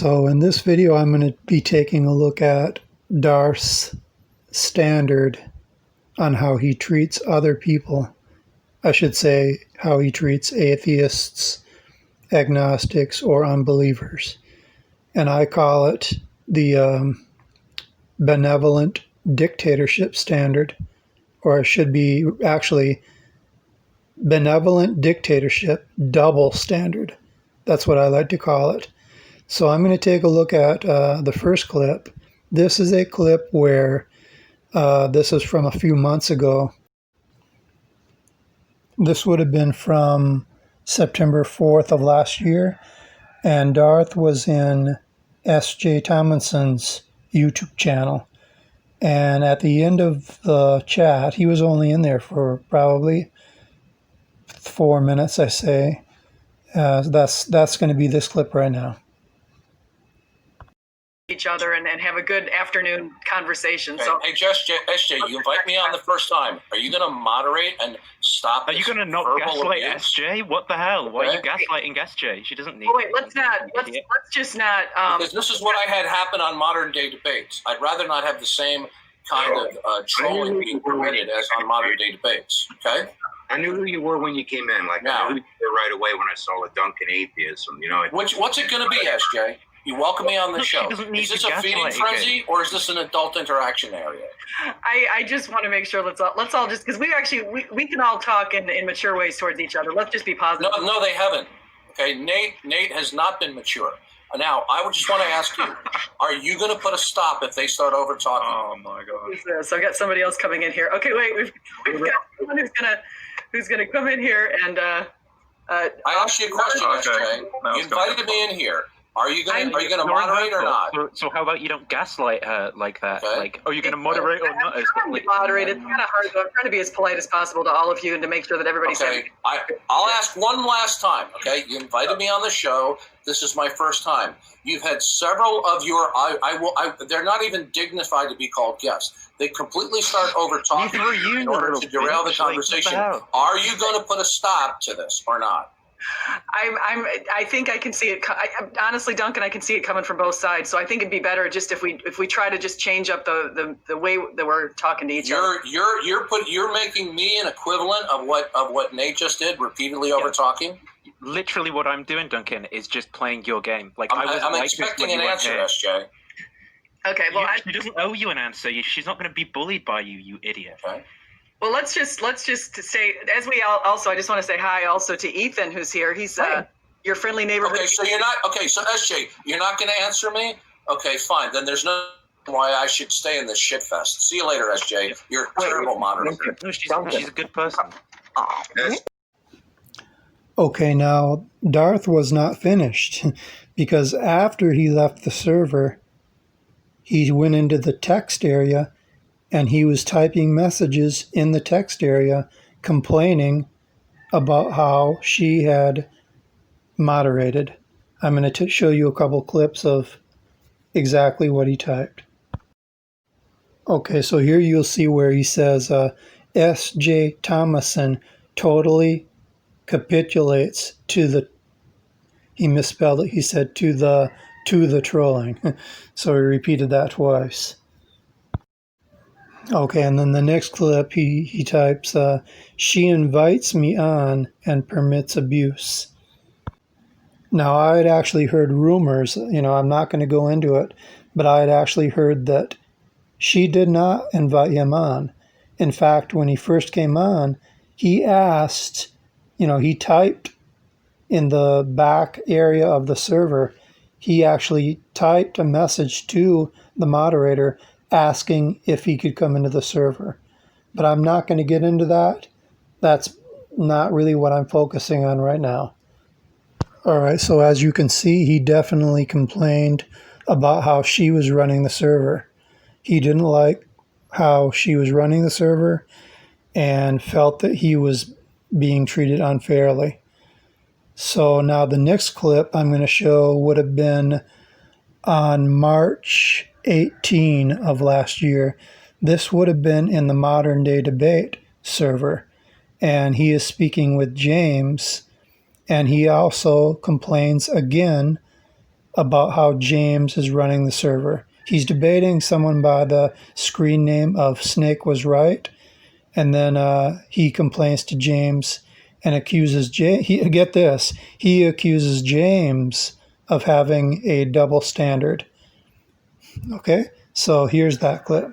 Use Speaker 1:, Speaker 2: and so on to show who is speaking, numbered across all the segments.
Speaker 1: So in this video, I'm going to be taking a look at Darth's standard on how he treats other people. I should say how he treats atheists, agnostics, or unbelievers. And I call it the Benevolent Dictatorship standard, or it should be actually Benevolent Dictatorship double standard. That's what I like to call it. So I'm going to take a look at the first clip. This is a clip where this is from a few months ago. This would have been from September 4th of last year, and Darth was in S.J. Thomason's YouTube channel. And at the end of the chat, he was only in there for probably 4 minutes, I say. That's going to be this clip right now.
Speaker 2: Each other and have a good afternoon conversation. Okay. So,
Speaker 3: hey, SJ, you invite me on the first time. Are you going to moderate and stop?
Speaker 4: Are you going to not gaslight SJ? What the hell? Why are you gaslighting SJ? She doesn't need.
Speaker 2: Oh wait, let's just not.
Speaker 3: Because this is what I had happen on modern day debates. I'd rather not have the same kind of trolling being permitted as on modern day debates. Okay.
Speaker 5: I knew who you were when you came in. Like I knew you were right away when I saw the Duncan atheism. You know.
Speaker 3: What's it going to be, SJ? You welcome me on the show. Is this a feeding frenzy or is this an adult interaction area?
Speaker 2: I just want to make sure let's all just because we can all talk in mature ways towards each other. Let's just be positive.
Speaker 3: No, they haven't. Okay, Nate has not been mature. Now, I would just want to ask you: are you going to put a stop if they start over talking?
Speaker 4: Oh my gosh!
Speaker 2: So I've got somebody else coming in here. Okay, wait, we've got someone who's gonna come in here and.
Speaker 3: I asked you a question, SJ. You invited me in here. Are you going to moderate or not?
Speaker 4: So how about you don't gaslight her like that? Okay. Like, are you going to moderate or not?
Speaker 2: I'm trying to moderate. It's kind of hard, but I'm trying to be as polite as possible to all of you and to make sure that everybody's
Speaker 3: okay. I'll ask one last time. Okay, you invited me on the show. This is my first time. You've had several of your. They're not even dignified to be called guests. They completely start over talking in order to derail the conversation. Are you going to put a stop to this or not?
Speaker 2: I think I can see it. Honestly, Duncan, I can see it coming from both sides. So I think it'd be better just if we try to just change up the way that we're talking to each other.
Speaker 3: You're making me an equivalent of what Nate just did, repeatedly over talking.
Speaker 4: Literally, what I'm doing, Duncan, is just playing your game. Like
Speaker 3: I'm expecting an answer, SJ.
Speaker 2: Okay, well,
Speaker 4: she doesn't owe you an answer. She's not going to be bullied by you, you idiot.
Speaker 3: Okay.
Speaker 2: Well, let's just say, as we also, I just want to say hi also to Ethan, who's here. He's your friendly neighborhood.
Speaker 3: Okay, so SJ, you're not going to answer me? Okay, fine. Then there's no why I should stay in this shit fest. See you later, SJ. You're a terrible moderator.
Speaker 4: No, she's a good person.
Speaker 1: Okay, now Darth was not finished because after he left the server, he went into the text area and he was typing messages in the text area complaining about how she had moderated. I'm going to show you a couple clips of exactly what he typed. Okay, so here you'll see where he says, S.J. Thomason totally capitulates to the, he misspelled it, he said to the trolling. So he repeated that twice. Okay, and then the next clip, he types, she invites me on and permits abuse. Now, I had actually heard rumors, I'm not going to go into it, but I had actually heard that she did not invite him on. In fact, when he first came on, he asked, he typed in the back area of the server, he actually typed a message to the moderator asking if he could come into the server. But I'm not going to get into that. That's not really what I'm focusing on right now. All right, so as you can see, he definitely complained about how she was running the server. He didn't like how she was running the server and felt that he was being treated unfairly. So now the next clip I'm going to show would have been on March 18 of last year. This would have been in the Modern Day Debate server, and he is speaking with James, and he also complains again about how James is running the server. He's debating someone by the screen name of Snake Was Right, and then he complains to James and accuses get this, he accuses James of having a double standard. Okay, so here's that clip.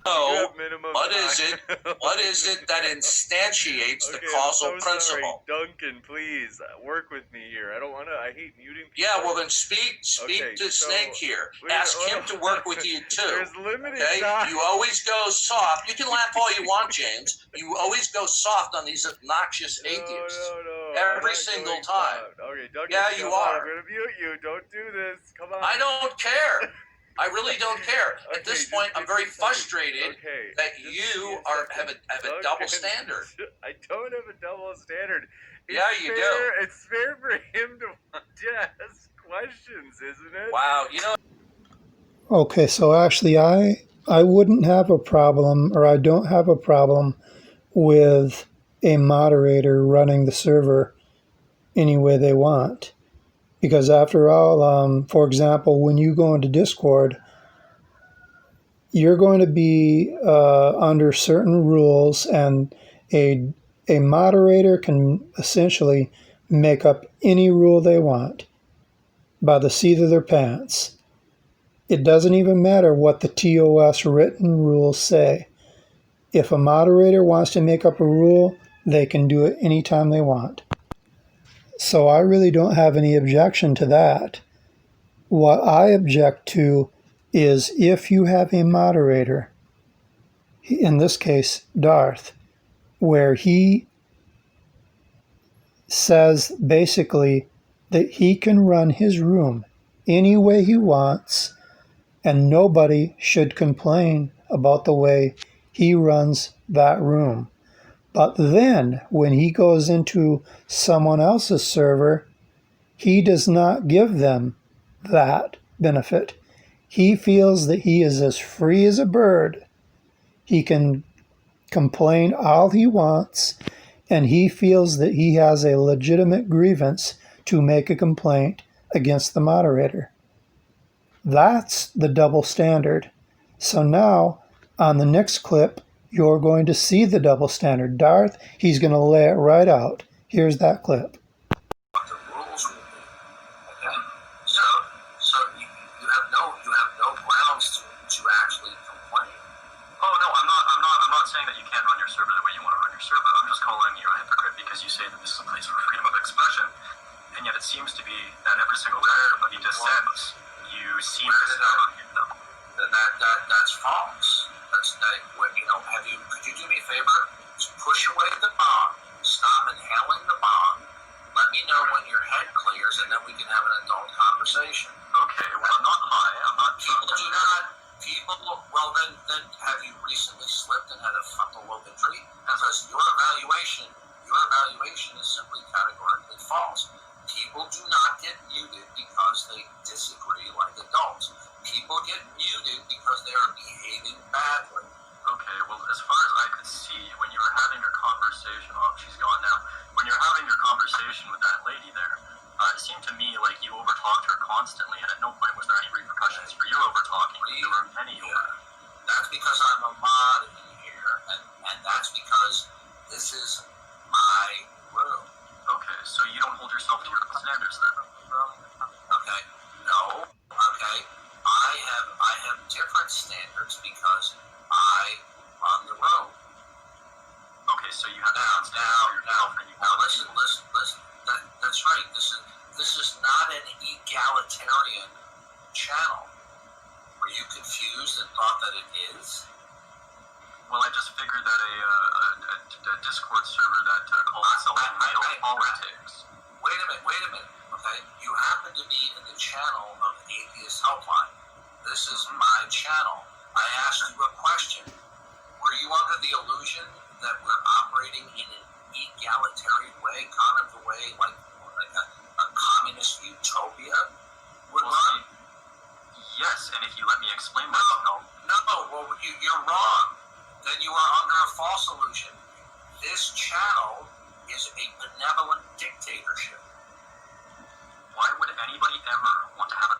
Speaker 3: So, what is it that instantiates the causal principle?
Speaker 6: Duncan, please work with me here. I hate muting people.
Speaker 3: Yeah, well then speak to Snake here. Ask him to work with you too.
Speaker 6: There's limited
Speaker 3: okay?
Speaker 6: time.
Speaker 3: You always go soft. You can laugh all you want, James. You always go soft on these obnoxious atheists.
Speaker 6: No.
Speaker 3: Every single time.
Speaker 6: Okay, Duncan,
Speaker 3: yeah, you are.
Speaker 6: I'm gonna mute you. Don't do this. Come on.
Speaker 3: I don't care. I really don't care. At this point, I'm very frustrated that you have a double standard.
Speaker 6: I don't have a double standard.
Speaker 3: Yeah, you do.
Speaker 6: It's fair for him to want to ask questions, isn't it?
Speaker 3: Wow,
Speaker 1: Okay, so actually I wouldn't have a problem, or I don't have a problem with a moderator running the server any way they want. Because after all, for example, when you go into Discord, you're going to be under certain rules, and a moderator can essentially make up any rule they want by the seat of their pants. It doesn't even matter what the TOS written rules say. If a moderator wants to make up a rule, they can do it anytime they want. So I really don't have any objection to that. What I object to is if you have a moderator, in this case Darth, where he says basically that he can run his room any way he wants, and nobody should complain about the way he runs that room. But then, when he goes into someone else's server, he does not give them that benefit. He feels that he is as free as a bird. He can complain all he wants, and he feels that he has a legitimate grievance to make a complaint against the moderator. That's the double standard. So now, on the next clip, you're going to see the double standard. Darth, he's going to lay it right out. Here's that clip.
Speaker 3: What the rules will be. Okay? So you have no grounds to actually complain.
Speaker 7: Oh no, I'm not saying that you can't run your server the way you want to run your server. I'm just calling you a hypocrite because you say that this is a place for freedom of expression, and yet it seems to be that every single time somebody dissents, you seem to step on them.
Speaker 3: That's false. Could you do me a favor? Just push away the bomb. Stop inhaling the bomb. Let me know when your head clears, and then we can have an adult conversation.
Speaker 7: Okay, well, I'm not high. I'm not drunk.
Speaker 3: Well, then have you recently slipped and had a frontal lobe injury? Because your evaluation is simply categorically false. People do not get muted because they disagree like adults. People get muted because they are behaving badly.
Speaker 7: Okay, well, as far as I could see, when you were having your conversation, she's gone now. When you're having your conversation with that lady there, it seemed to me like you overtalked her constantly, and at no point was there any repercussions for your overtalking. There were many.
Speaker 3: That's because I'm a mod in here, and that's because this is my room.
Speaker 7: Okay, so you don't hold yourself to your standards then?
Speaker 3: Okay, no. Okay, I have different standards because I run the room.
Speaker 7: Okay, so you have
Speaker 3: now listen. That's right. This is not an egalitarian channel. Were you confused and thought that it is?
Speaker 7: Well, I just figured that a Discord server that calls itself Real Politics.
Speaker 3: Wait a minute. Okay, you happen to be in the channel of Atheist Helpline. This is my channel. I asked you a question. Were you under the illusion that we're operating in an egalitarian way, kind of the way like a communist utopia would run?
Speaker 7: Yes, and if you let me explain
Speaker 3: No, you're wrong. Then you are under a false illusion. This channel is a benevolent dictatorship.
Speaker 7: Why would anybody ever want to have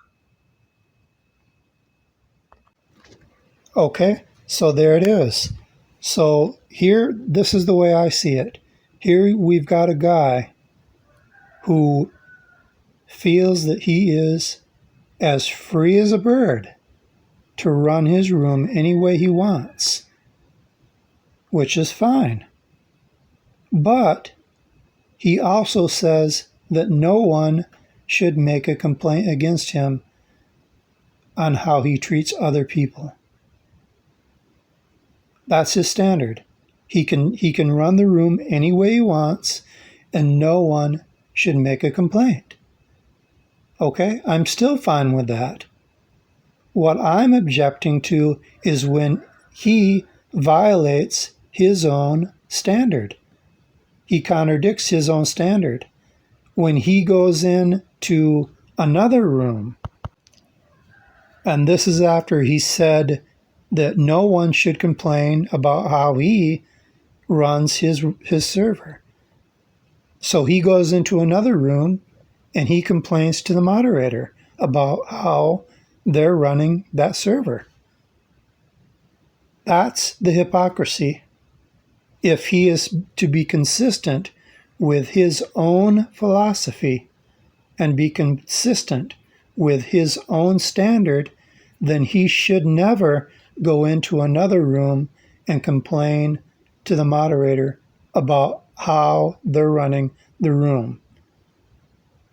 Speaker 7: a...
Speaker 1: Okay, so there it is. So here, this is the way I see it. Here we've got a guy who feels that he is as free as a bird to run his room any way he wants, which is fine. But he also says that no one should make a complaint against him on how he treats other people. That's his standard. He can run the room any way he wants, and no one should make a complaint. Okay, I'm still fine with that. What I'm objecting to is when he violates his own standard. He contradicts his own standard. When he goes into another room, and this is after he said that no one should complain about how he runs his server. So he goes into another room and he complains to the moderator about how they're running that server. That's the hypocrisy. If he is to be consistent with his own philosophy and be consistent with his own standard, then he should never go into another room and complain to the moderator about how they're running the room.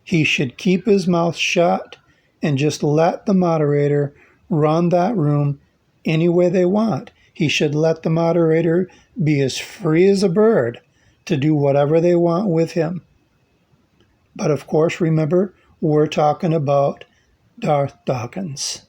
Speaker 1: He should keep his mouth shut and just let the moderator run that room any way they want. He should let the moderator be as free as a bird to do whatever they want with him. But of course, remember, we're talking about Darth Dawkins.